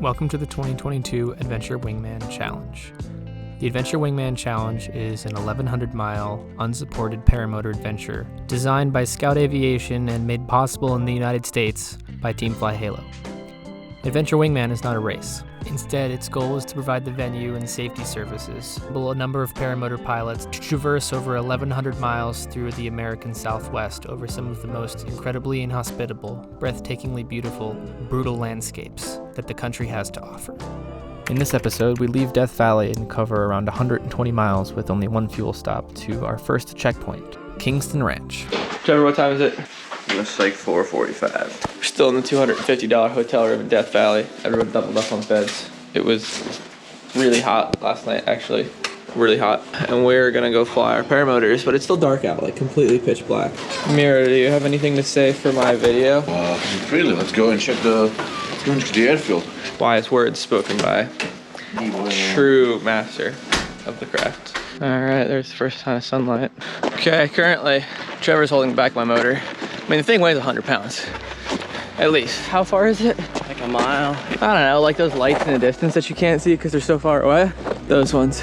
Welcome to the 2022 Adventure Wingman Challenge. The Adventure Wingman Challenge is an 1,100-mile, unsupported paramotor adventure designed by Scout Aviation and made possible in the United States by Team Fly Halo. Adventure Wingman is not a race. Instead, its goal is to provide the venue and safety services, enable a number of paramotor pilots to traverse over 1,100 miles through the American Southwest over some of the most incredibly inhospitable, breathtakingly beautiful, brutal landscapes that the country has to offer. In this episode, we leave Death Valley and cover around 120 miles with only one fuel stop to our first checkpoint, Kingston Ranch. Trevor, what time is it? It's like 4:45. We're still in the $250 hotel room in Death Valley. Everyone doubled up on beds. It was really hot last night, actually. Really hot. And we're gonna go fly our paramotors, but it's still dark out, like completely pitch black. Mira, do you have anything to say for my video? Really, let's go and check the airfield. Wise words spoken by a true master of the craft. All right, there's the first sign of sunlight. Okay, currently, Trevor's holding back my motor. I mean, the thing weighs 100 pounds, at least. How far is it? Like a mile. I don't know, like those lights in the distance that you can't see because they're so far away. Those ones.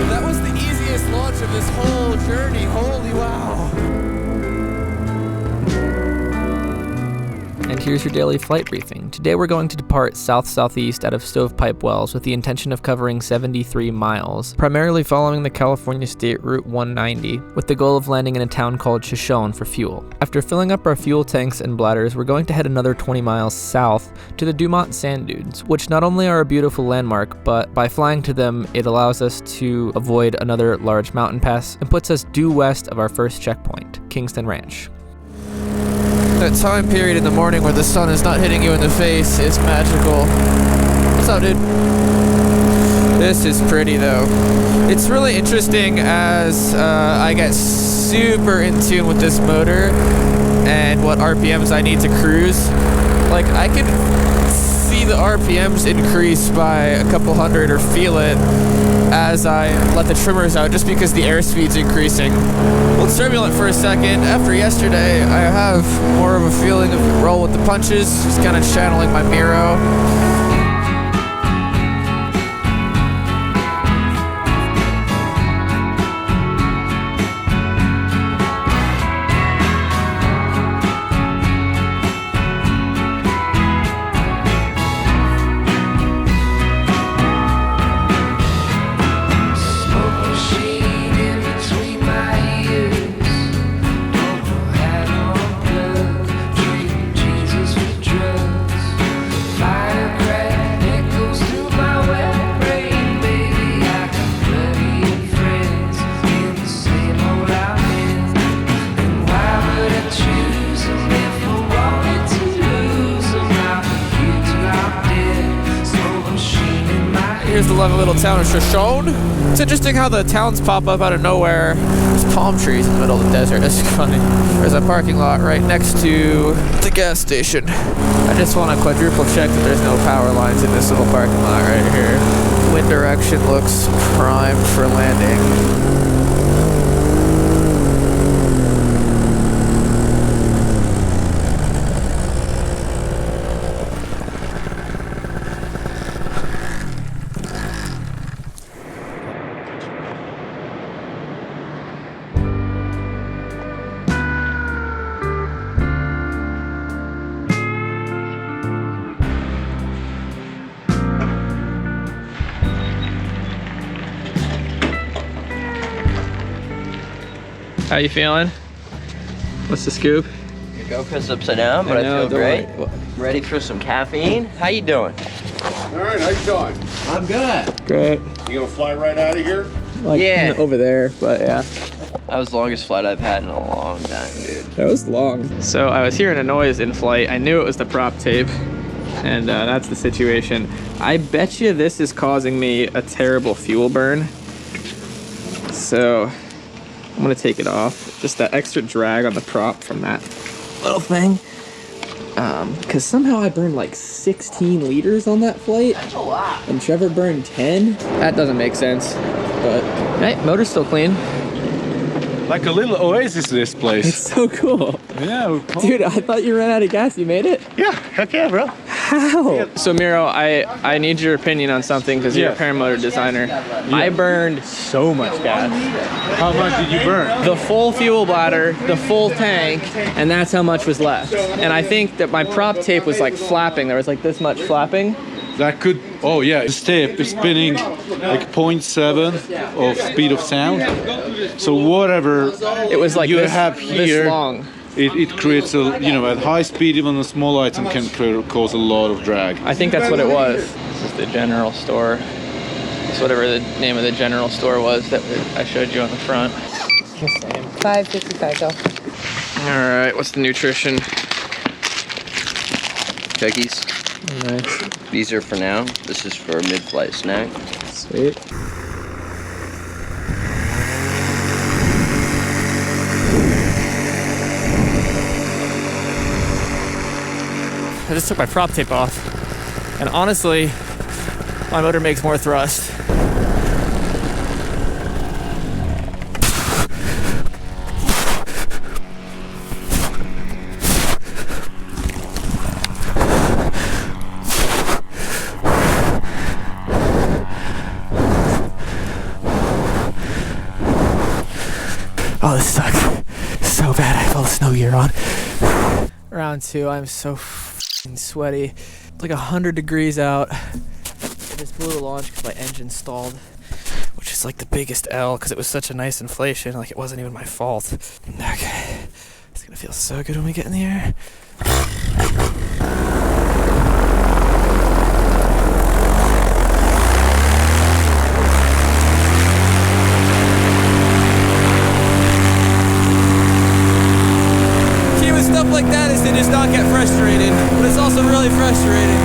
That was the easiest launch of this whole journey. Holy wow. And here's your daily flight briefing. Today we're going to depart south-southeast out of Stovepipe Wells with the intention of covering 73 miles, primarily following the California State Route 190, with the goal of landing in a town called Shoshone for fuel. After filling up our fuel tanks and bladders, we're going to head another 20 miles south to the Dumont Sand Dunes, which not only are a beautiful landmark, but by flying to them, it allows us to avoid another large mountain pass and puts us due west of our first checkpoint, Kingston Ranch. That time period in the morning where the sun is not hitting you in the face is magical. What's up, dude? This is pretty, though. It's really interesting as I get super in tune with this motor and what RPMs I need to cruise. Like, I can see the RPMs increase by a couple hundred or feel it as I let the trimmers out just because the airspeed's increasing. Well, it's turbulent for a second. After yesterday, I have more of a feeling of roll with the punches, just kind of channeling my Miro. Here's the lovely little town of Shoshone. It's interesting how the towns pop up out of nowhere. There's palm trees in the middle of the desert. That's funny. There's a parking lot right next to the gas station. I just want to quadruple check that there's no power lines in this little parking lot right here. Wind direction looks primed for landing. How you feeling? What's the scoop? Your GoPro's upside down, but I feel great. Ready for some caffeine? How you doing? All right, how you doing? I'm good. Great. You gonna fly right out of here? Like, yeah. Over there, but yeah. That was the longest flight I've had in a long time, dude. That was long. So I was hearing a noise in flight. I knew it was the prop tape, and that's the situation. I bet you this is causing me a terrible fuel burn. So I'm gonna take it off. Just that extra drag on the prop from that little thing Because somehow I burned like 16 liters on that flight. That's a lot. And Trevor burned 10. That doesn't make sense. But hey, motor's still clean. Like a little oasis, this place. It's so cool. Yeah. Dude, I thought you ran out of gas. You made it? Yeah, heck yeah, bro. How? So Miro, I need your opinion on something because you're a paramotor designer. I burned so much gas. How much did you burn? The full fuel bladder, the full tank, and that's how much was left. And I think that my prop tape was like flapping. There was like this much flapping. That could, oh yeah, the tape is spinning like 0.7 of speed of sound. So whatever It was like you this, have this here, long. it creates a, you know, at high speed, even a small item can cause a lot of drag. I think that's what it was. This is the general store. It's whatever the name of the general store was that I showed you on the front. $5.55 though. All right, what's the nutrition? Cookies. Nice. These are for now. This is for a mid-flight snack. Sweet. I just took my prop tape off, and honestly, my motor makes more thrust. Oh, this sucks so bad. I have all the snow gear on. Round 2, I'm so f***ing sweaty. It's like 100 degrees out. I just blew the launch because my engine stalled, which is like the biggest L because it was such a nice inflation. Like, it wasn't even my fault. Okay, it's gonna feel so good when we get in the air. Stuff like that is to just not get frustrated, but it's also really frustrating.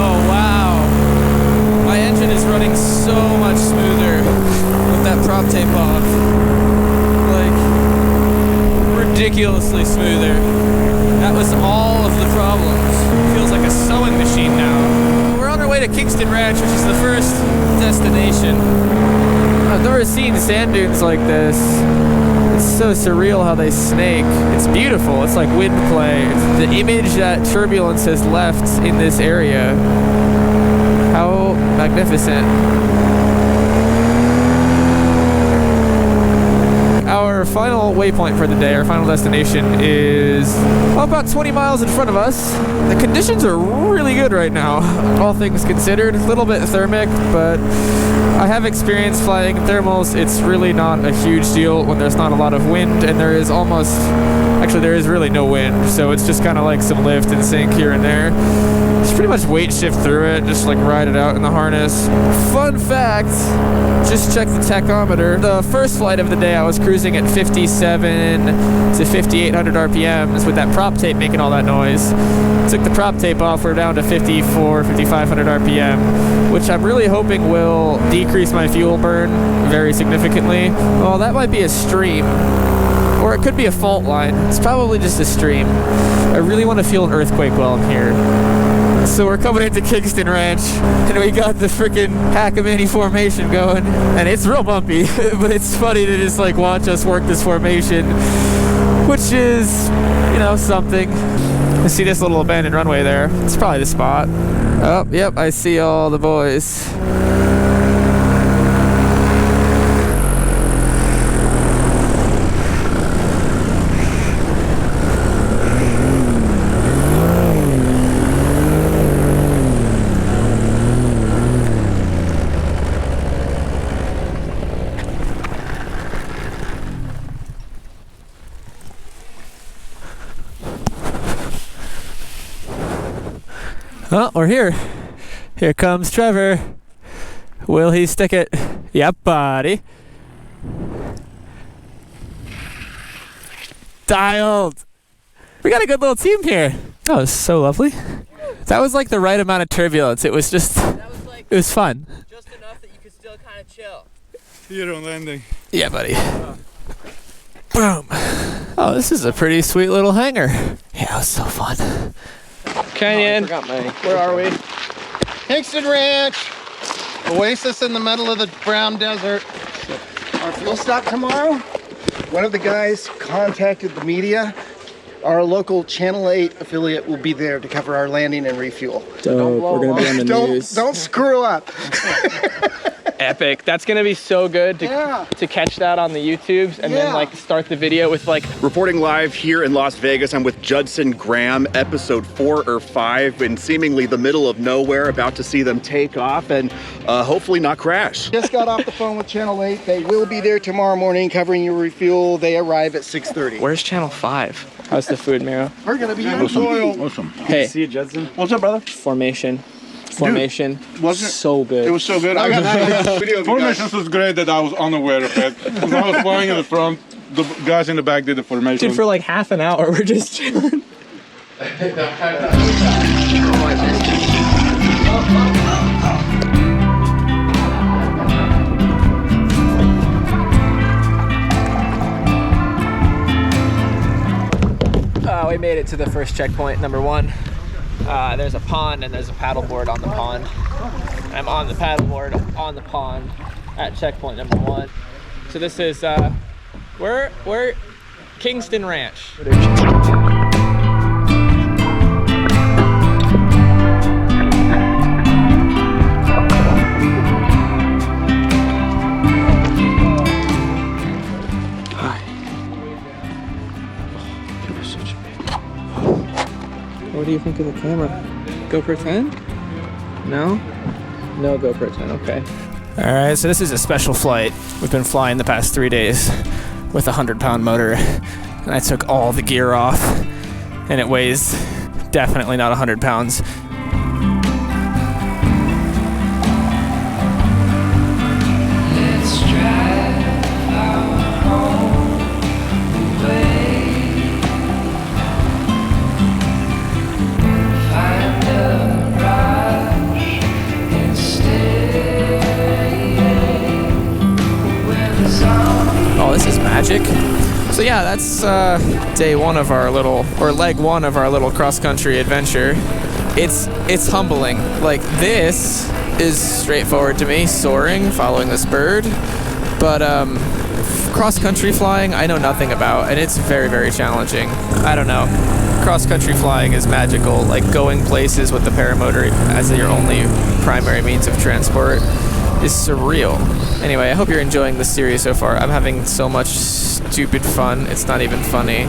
Oh wow, my engine is running so much smoother with that prop tape off, like ridiculously smoother. That was all of the problems. It feels like a sewing machine now. We're on our way to Kingston Ranch, which is the first destination. I've never seen sand dunes like this. It's so surreal how they snake. It's beautiful. It's like wind play. It's the image that turbulence has left in this area. How magnificent. Our final waypoint for the day, our final destination, is about 20 miles in front of us. The conditions are really good right now, all things considered. A little bit thermic, but I have experience flying thermals. It's really not a huge deal when there's not a lot of wind, and there is really no wind, so it's just kind of like some lift and sink here and there. Just pretty much weight shift through it, just like ride it out in the harness. Fun fact, just check the tachometer. The first flight of the day I was cruising at 57 to 5,800 RPMs with that prop tape making all that noise. Took the prop tape off, we're down to 54, 5,500 RPM, which I'm really hoping will decrease my fuel burn very significantly. Well, that might be a stream, or it could be a fault line. It's probably just a stream. I really want to feel an earthquake while I'm here. So we're coming into Kingston Ranch, and we got the freaking Hackamani formation going, and it's real bumpy, but it's funny to just like watch us work this formation, which is, you know, something. I see this little abandoned runway there. It's probably the spot. Oh, yep, I see all the boys. Oh, we're here. Here comes Trevor. Will he stick it? Yep, buddy. Dialed. We got a good little team here. Oh, it's so lovely. That was like the right amount of turbulence. It was just, it was fun. Just enough that you could still kind of chill. Here on landing. Yeah, buddy. Boom. Oh, this is a pretty sweet little hangar. Yeah, it was so fun. Canyon. Where are we? Kingston Ranch, oasis in the middle of the brown desert. Our fuel stop tomorrow. One of the guys contacted the media. Our local Channel 8 affiliate will be there to cover our landing and refuel. Dope. We're gonna be on the news. Don't screw up. Epic. That's gonna be so good to catch that on the YouTubes and then like start the video with like. Reporting live here in Las Vegas, I'm with Judson Graham, episode 4 or 5, in seemingly the middle of nowhere, about to see them take off and hopefully not crash. Just got off the phone with Channel 8. They will be there tomorrow morning covering your refuel. They arrive at 6:30. Where's Channel 5? How's the food, Miro? We're gonna be in soil. Awesome. Hey, See you, Judson. What's up, brother? formation. Wasn't it? So good. It was so good. Formations was great that I was unaware of it. When I was flying in the front, the guys in the back did the formation. Dude, for like half an hour, we're just chilling. We made it to the first checkpoint, number 1. There's a pond and there's a paddleboard on the pond. I'm on the paddleboard on the pond at checkpoint number 1. So this is we're Kingston Ranch. What do you think of the camera? GoPro 10? No? No GoPro 10, okay. Alright, so this is a special flight. We've been flying the past 3 days with a 100-pound motor. And I took all the gear off. And it weighs definitely not 100 pounds. So yeah, that's day 1 of our little, or leg 1 of our little cross-country adventure. It's humbling. Like, this is straightforward to me, soaring, following this bird. But cross-country flying, I know nothing about, and it's very, very challenging. I don't know. Cross-country flying is magical. Like, going places with the paramotor as your only primary means of transport is surreal. Anyway, I hope you're enjoying this series so far. I'm having so much stupid fun, it's not even funny.